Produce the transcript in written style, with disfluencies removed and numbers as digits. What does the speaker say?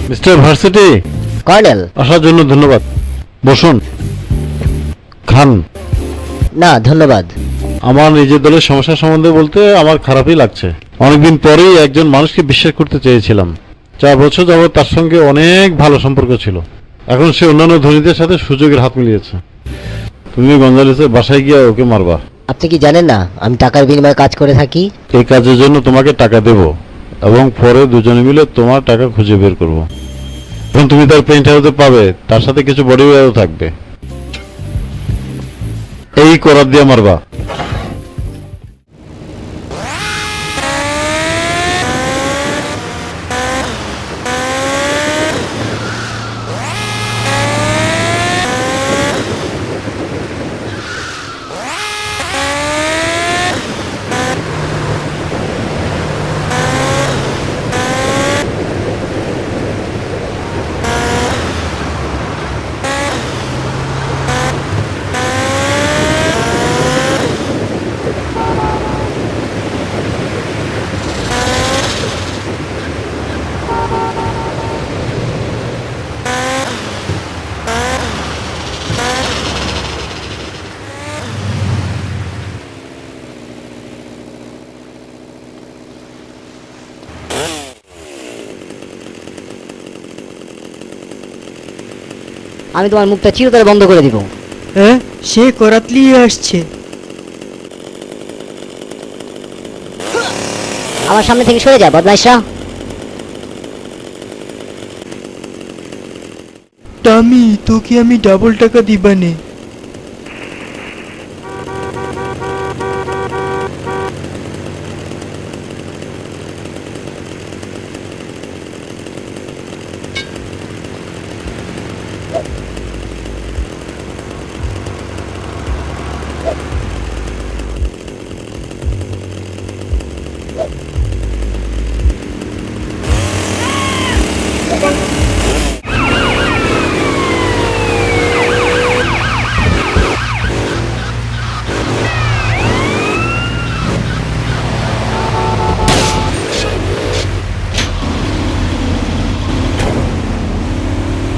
Mister varsity, colonel. আসার জন্য ধন্যবাদ। বসুন। খান। না ধন্যবাদ। আমার নিজের দলের সমস্যা সম্বন্ধে বলতে আমার খারাপই লাগছে। অনেকদিন পরেই একজন মানুষকে বিশ্বাস করতে চেয়েছিলাম। 4 বছর যাবৎ তার সঙ্গে অনেক ভালো সম্পর্ক ছিল। এখন সে অন্যান্য ধনীদের সাথে সুযোগের হাত মিলিয়েছে। তুমি গঞ্জালেসের বাসায় গিয়ে ওকে মারবা। আপনি কি জানেন না আমি টাকার বিনিময়ে কাজ করে থাকি? এই কাজের জন্য তোমাকে টাকা দেব এবং পরে দুজনে মিলে তোমার টাকা খুঁজে বের করব। এখন তুমি তার পেন্ট হাউসে পাবে, তার সাথে কিছু বডিগার্ডও থাকবে। এই করার দিয়ে মারবা। আমি তোমার মুখটা চিরতরে বন্ধ করে দিব। হ্যাঁ, সে করাতলি আসছে। আমার সামনে থেকে সরে যা বদমাইশরা। টামি, তোকে আমি ডাবল টাকা দিবানে।